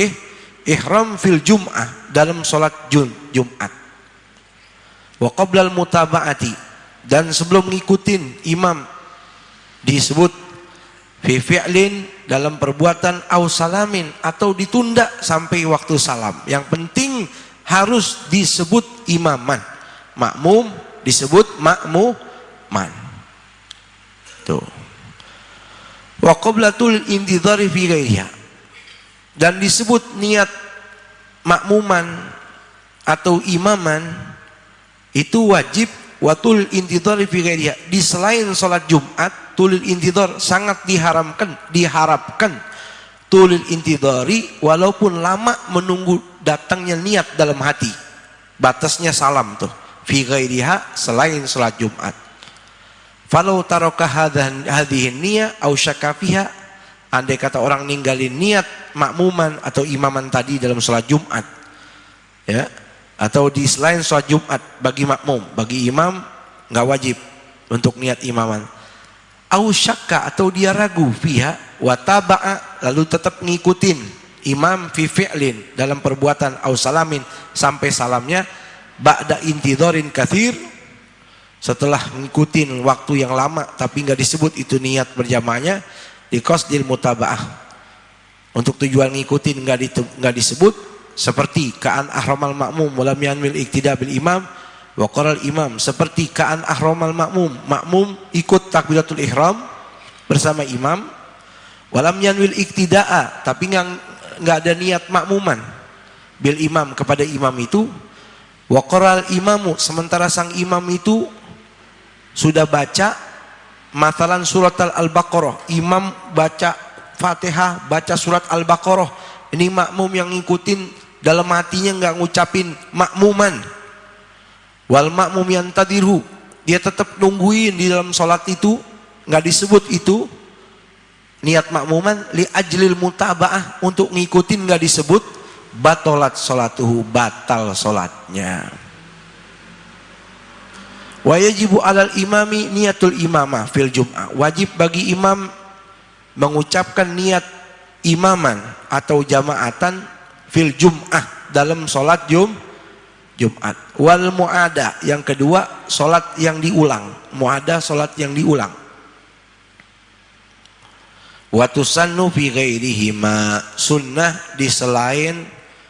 ihram fil jum'ah, dalam sholat Jumat. Wa qablal mutaba'ati, dan sebelum ngikutin imam disebut fi fi'lin, dalam perbuatan, au salamin, atau ditunda sampai waktu salam. Yang penting harus disebut imaman. Makmum disebut makmuman. Tuh. Wa qablatul intidhari fi ghairiha, dan disebut niat makmuman atau imaman itu wajib. Watul intidhari fi ghairiha, di selain sholat Jumat, tulil intidhar sangat diharapkan tulil intidhari, walaupun lama menunggu datangnya niat dalam hati. Batasnya salam tuh fi ghairiha, selain sholat Jumat. Falau taraka hadhihi niyah au syakka fiha, andai kata orang ninggalin niat makmuman atau imaman tadi dalam sholat Jumat, ya, atau di selain sholat Jumat, bagi makmum, bagi imam nggak wajib untuk niat imaman. au syakka atau dia ragu fiha wa taba'a lalu tetap ngikutin imam fi fi'lin dalam perbuatan au salamin sampai salamnya ba'da intidharin katsir setelah ngikutin waktu yang lama tapi enggak disebut itu niat berjamaahnya di qasdil mutaba'ah untuk tujuan ngikutin enggak disebut seperti ka'an ahramal ma'mum walam yanwil iktida bil imam wa qaral imam seperti ka'an ahramal makmum ikut takbiratul ihram bersama imam walam yanwil iktida'a tapi enggak ada niat makmuman bil imam kepada imam itu wa qaral imamu sementara sang imam itu sudah baca mathalan surat al-baqarah imam baca Fatihah baca surat al-baqarah ini makmum yang ngikutin dalam hatinya enggak ngucapin makmuman wal makmum yantadiru dia tetap nungguin di dalam sholat itu nggak disebut itu niat makmuman li ajlil mutaba'ah untuk ngikutin nggak disebut batolat sholatuhu batal sholatnya wa yajibu alal imami niatul imamah fil jum'ah wajib bagi imam mengucapkan niat imaman atau jamaatan fil jum'ah dalam sholat Jumat. Wal mu'ada yang kedua solat yang diulang. Mu'ada solat yang diulang. Wa tusannu fi ghairihima sunnah di selain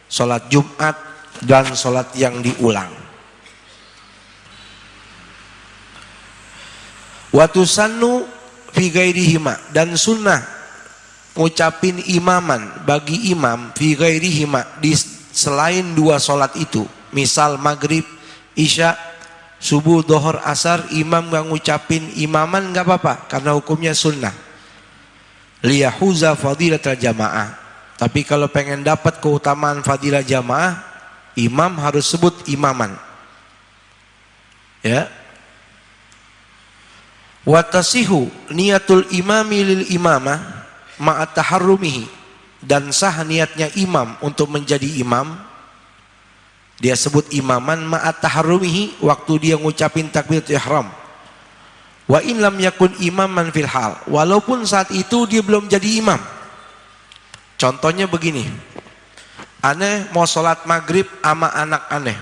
solat Jumat dan solat yang diulang. Wa tusannu fi ghairihima dan sunnah ngucapin imaman bagi imam fi ghairihima di selain dua solat itu. Misal maghrib, isya, subuh, dohor, asar imam gak ngucapin imaman gak apa-apa karena hukumnya sunnah liyahuza fadilatul jamaah tapi kalau pengen dapat keutamaan fadilah jamaah imam harus sebut imaman ya watasihu niatul imami lil imamah ma'at taharrumihi dan sah niatnya imam untuk menjadi imam dia sebut imaman ma'at taharrumihi waktu dia ngucapin takbiratul ihram. Wa in lam yakun imaman fil hal. Walaupun saat itu dia belum jadi imam. Contohnya begini. Aneh mau sholat maghrib sama anak aneh.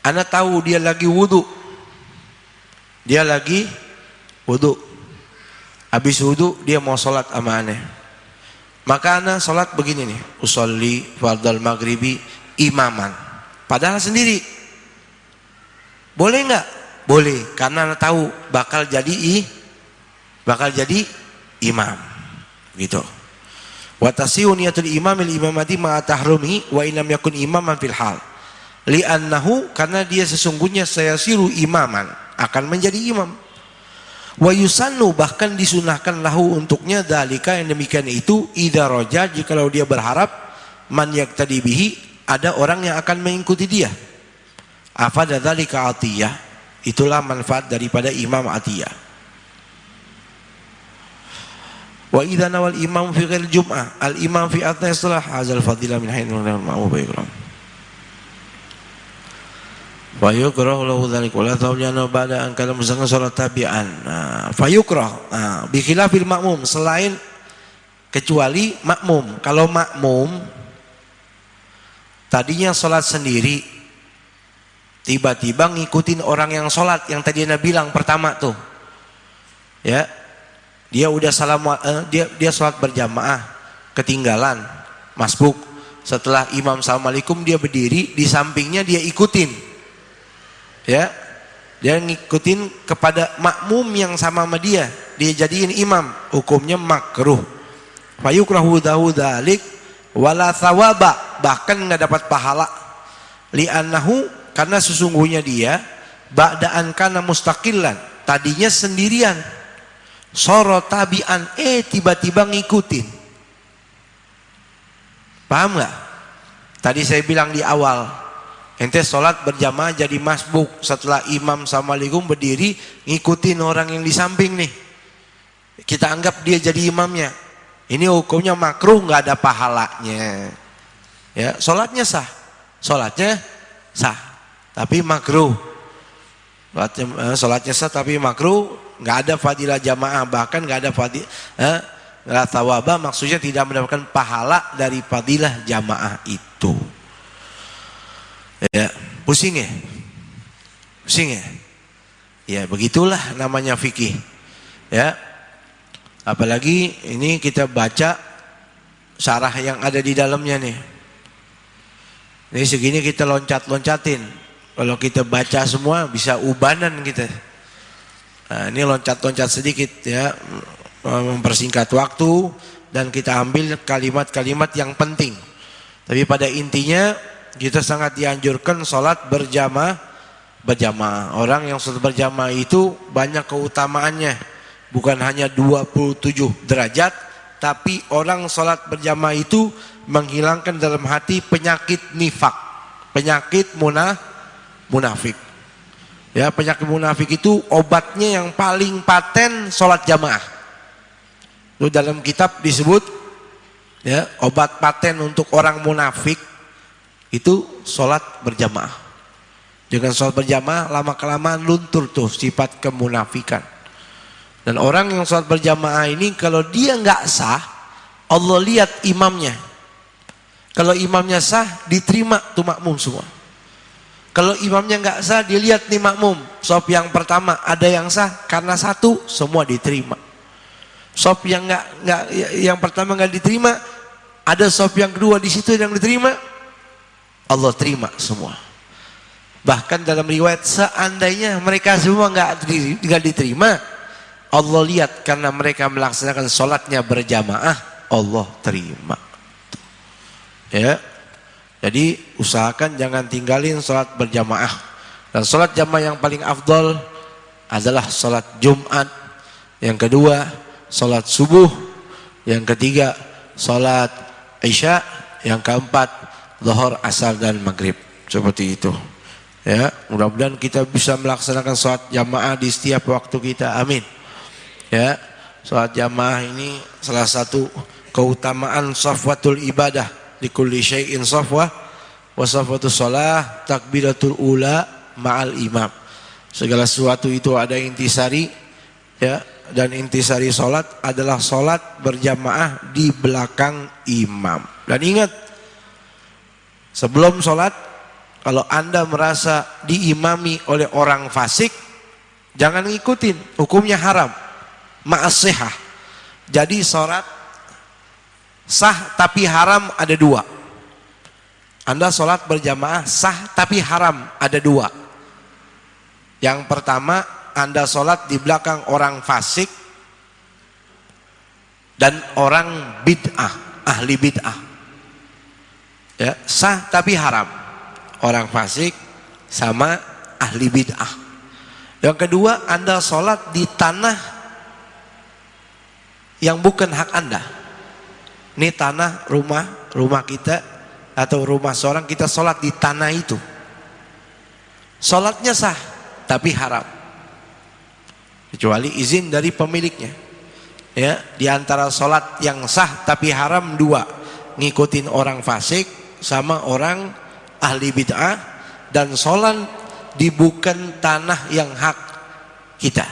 Aneh tahu dia lagi wudu. Dia lagi wudu. Habis wudu dia mau sholat sama aneh. Maka aneh sholat begini nih. Usolli fardal maghribi imaman padahal sendiri boleh nggak? Boleh karena tahu bakal jadi imam gitu. Wa tasihu niyatul imamil imamati ma tahrumi wa in lam yakun imaman fil hal li'annahu karena dia sesungguhnya sayasiru imaman akan menjadi imam wa yusannu bahkan disunahkan lahu untuknya dalika yang demikian itu idza raja jikalau dia berharap man yaktadi bihi ada orang yang akan mengikuti dia. Afada dzalika atiyah, itulah manfaat daripada imam atiyah. Wa idza nawal imam fi ghairi jum'ah, al imam fi athna salah hadzal fadilah min hayyin ma'mum bayram. Wa yukrah lahu dzalik wa la tawjana ba'da an kana musanna salat tabi'an. Fa yukrah bi khilafil ma'mum selain kecuali makmum. Kalau makmum tadinya sholat sendiri tiba-tiba ngikutin orang yang sholat yang tadi Anda bilang pertama tuh ya dia udah dia sholat berjamaah ketinggalan masbuk setelah imam assalamualaikum dia berdiri di sampingnya dia ikutin ya dia ngikutin kepada makmum yang sama dia jadiin imam hukumnya makruh fayukrahu dzalik wala thawaba bahkan nggak dapat pahala li'annahu karena sesungguhnya dia ba'daan kana mustaqillan tadinya sendirian soro tabi'an tiba-tiba ngikutin paham nggak? Tadi saya bilang di awal ente sholat berjamaah jadi masbuk setelah imam assalamualaikum berdiri ngikutin orang yang di samping nih kita anggap dia jadi imamnya. Ini hukumnya makruh nggak ada pahalanya. Ya, sholatnya sah. Tapi makruh. Sholatnya sah tapi makruh nggak ada fadilah jamaah, bahkan nggak ada fadilah thawaba, maksudnya tidak mendapatkan pahala dari fadilah jamaah itu. Ya, pusing ya? Pusing ya? Ya begitulah namanya fikih. Ya, apalagi ini kita baca syarah yang ada di dalamnya nih. Ini segini kita loncat-loncatin. Kalau kita baca semua bisa ubanan kita. Nah, ini loncat-loncat sedikit ya, mempersingkat waktu dan kita ambil kalimat-kalimat yang penting. Tapi pada intinya kita sangat dianjurkan sholat berjamaah. Orang yang sholat berjamaah itu banyak keutamaannya. Bukan hanya 27 derajat, tapi orang sholat berjamaah itu menghilangkan dalam hati penyakit nifak, penyakit munafik. Ya, penyakit munafik itu obatnya yang paling paten sholat jamaah. Itu dalam kitab disebut ya, obat paten untuk orang munafik itu sholat berjamaah. Dengan sholat berjamaah lama-kelamaan luntur tuh sifat kemunafikan. Dan orang yang sholat berjamaah ini kalau dia nggak sah, Allah lihat imamnya. Kalau imamnya sah, diterima tuh makmum semua. Kalau imamnya nggak sah, dilihat nih makmum. Shaf yang pertama ada yang sah karena satu, semua diterima. Shaf yang yang pertama nggak diterima, ada shaf yang kedua di situ yang diterima, Allah terima semua. Bahkan dalam riwayat seandainya mereka semua nggak diterima, Allah lihat karena mereka melaksanakan sholatnya berjamaah, Allah terima. Ya, jadi usahakan jangan tinggalin sholat berjamaah. Dan sholat jamaah yang paling afdol adalah sholat Jumat. Yang kedua sholat subuh. Yang ketiga sholat Isya. Yang keempat zuhur, asar dan maghrib. Seperti itu. Ya, mudah-mudahan kita bisa melaksanakan sholat jamaah di setiap waktu kita. Amin. Ya, sholat jamaah ini salah satu keutamaan safwatul ibadah. Di kulli syai'in safwah wa safwatus shalah takbiratul ula ma'al imam. Segala sesuatu itu ada intisari ya, dan intisari sholat adalah sholat berjamaah di belakang imam. Dan ingat, sebelum sholat kalau Anda merasa diimami oleh orang fasik, jangan ngikutin, hukumnya haram. Ma'asihah. Jadi sholat sah tapi haram ada dua. Anda sholat berjamaah sah tapi haram ada dua. Yang pertama, Anda sholat di belakang orang fasik dan orang bid'ah, ahli bid'ah. Ya, sah tapi haram. Orang fasik sama ahli bid'ah. Yang kedua, Anda sholat di tanah yang bukan hak Anda. Ini tanah rumah kita atau rumah seorang, kita sholat di tanah itu. Sholatnya sah tapi haram, kecuali izin dari pemiliknya. Ya, di antara sholat yang sah tapi haram dua, ngikutin orang fasik sama orang ahli bid'ah, dan sholat di bukan tanah yang hak kita,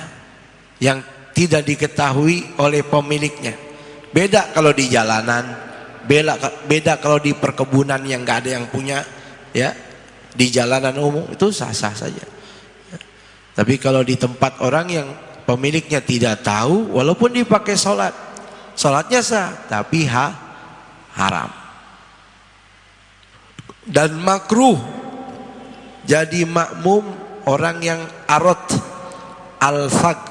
yang tidak diketahui oleh pemiliknya. Beda kalau di jalanan, beda kalau di perkebunan yang nggak ada yang punya, ya, di jalanan umum itu sah-sah saja. Tapi kalau di tempat orang yang pemiliknya tidak tahu, walaupun dipakai sholat, sholatnya sah tapi haram. Dan makruh jadi makmum orang yang arot, al-fag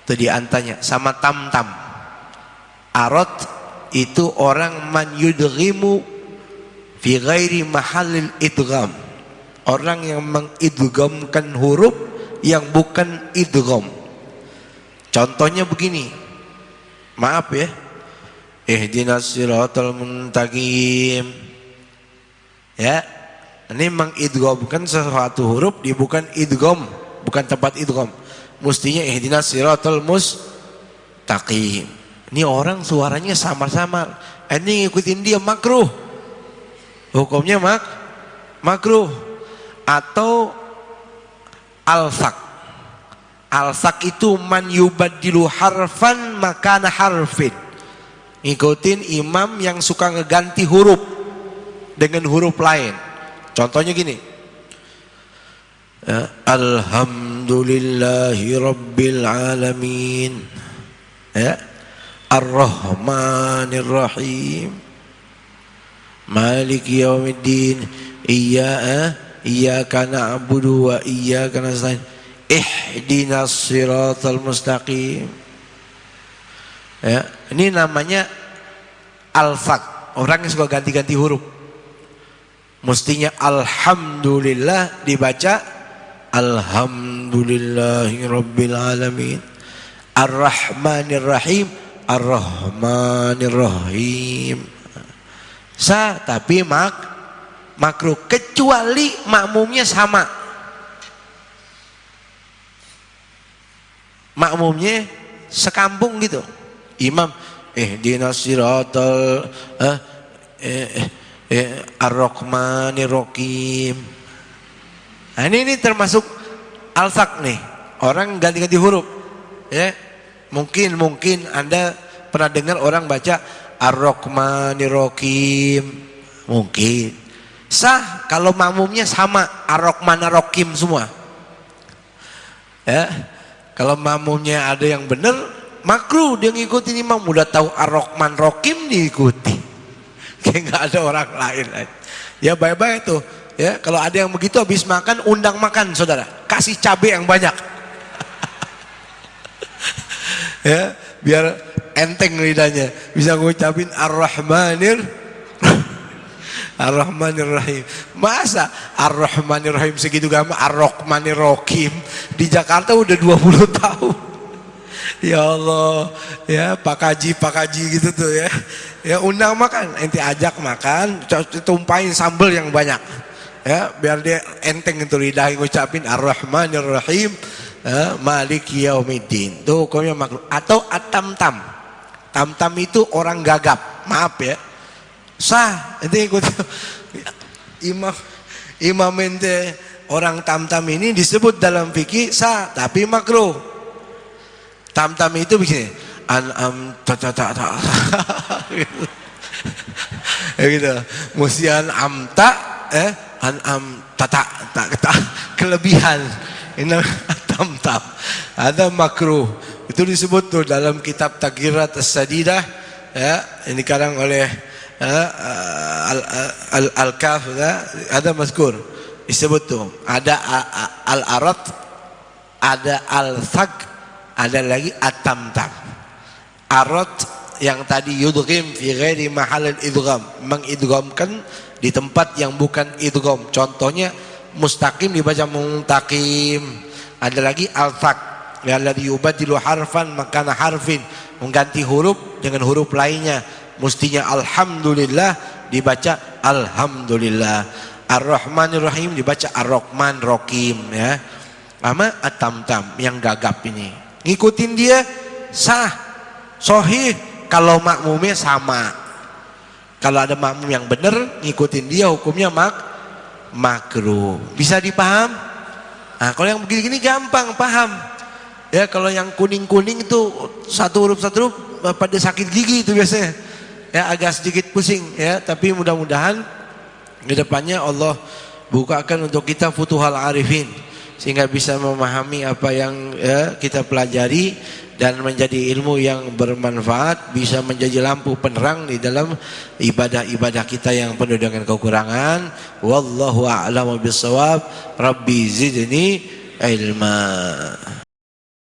itu diantaranya, sama tam-tam. Arot itu orang man yudghimu fi ghairi mahallil idgham, orang yang mengidghamkan huruf yang bukan idgham. Contohnya begini, maaf ya, ihdinas siratal mustaqim. Ya, ini mengidghamkan sesuatu huruf di bukan idgham, bukan tempat idgham. Mestinya ihdinas siratal mustaqim. Ini orang suaranya samar-samar, ini ngikutin dia makruh. Hukumnya makruh. Atau al-faq. Alsak itu man yubaddilu harfan makana harfin. Ngikutin imam yang suka ngeganti huruf dengan huruf lain. Contohnya gini. Alhamdulillahi rabbil alamin. Ya. Ar-Rahmanir Rahim. Maliki yaumiddin. Iyyaka na'budu wa iyyaka nasta'in. Ihdinas siratal mustaqim. Ya, ini namanya al-faq. Orang yang suka ganti-ganti huruf. Mestinya alhamdulillah dibaca alhamdulillahi rabbil alamin. Ar-Rahmanir Rahim, Ar-Rahmanir Rahim. Sah, tapi makruh kecuali makmumnya sama. Makmumnya sekampung gitu. Imam ihdinas siratal ar-rahmanir rahim. Nah, ini termasuk al-faq nih. Orang ganti-ganti huruf. Ya. Mungkin Anda pernah dengar orang baca ar-rahmanir rahim. Mungkin. Sah kalau makmumnya sama ar-rahmanir rahim semua. Ya. Kalau makmumnya ada yang benar, makruh dia ngikutin imam. Udah tahu ar-rahman rahim diikuti. Kayak nggak ada orang lain. Ya baik-baik tuh. Ya kalau ada yang begitu habis makan undang makan saudara, kasih cabai yang banyak. Ya biar enteng lidahnya, bisa ngucapin ar-rahmanir Ar-Rahmanir Rahim. Masa Ar-Rahmanir Rahim segitu gampang? Ar-Rahmanir Rahim di Jakarta udah 20 tahun. Ya Allah, ya Pak Haji gitu tuh ya. Ya undang makan, ente ajak makan, tumpahin sambal yang banyak. Ya, biar dia enteng itu lidah ngucapin Ar-Rahmanir Rahim, Maliki Yaumiddin. Tuh hukumnya makruh. Atau at-tam-tam. Tam-tam itu orang gagap. Maaf ya. Sah, itu ikut imam ente orang tam-tam ini disebut dalam fikih sah, tapi makruh. Tam-tam itu begini, an'am gitu. Musian amta an'am kelebihan. Ini tam-tam. Ada makruh. Itu disebut tuh dalam kitab Taghirat As-Sadidah ya, ini karang oleh Al-Kaf ada mazkur disebut tuh ada al-arat, ada al-thaq, ada lagi at-tam-tam. Arat yang tadi yudghim fi ghairi mahal al-idgham, mengidghamkan di tempat yang bukan idgham. Contohnya mustaqim dibaca muntaqim. Ada lagi al-thaq ya alladhi yubaddilu harfan makana harfin, mengganti huruf dengan huruf lainnya. Mestinya alhamdulillah dibaca alhamdulillah. Ar-Rahmanir Rahim dibaca Ar-Rahman Rahim ya. Sama at-tam-tam yang gagap ini. Ngikutin dia sah, sahih kalau makmumnya sama. Kalau ada makmum yang benar ngikutin dia hukumnya makruh. Bisa dipaham? Nah, kalau yang begini-gini gampang paham. Ya, kalau yang kuning-kuning itu satu huruf pada sakit gigi itu biasanya. Ya agak sedikit pusing ya, tapi mudah-mudahan ke depannya Allah bukakan untuk kita futuhal arifin sehingga bisa memahami apa yang ya, kita pelajari dan menjadi ilmu yang bermanfaat, bisa menjadi lampu penerang di dalam ibadah-ibadah kita yang penuh dengan kekurangan. Wallahu a'lamu bissawab. Rabbi zidni ilma.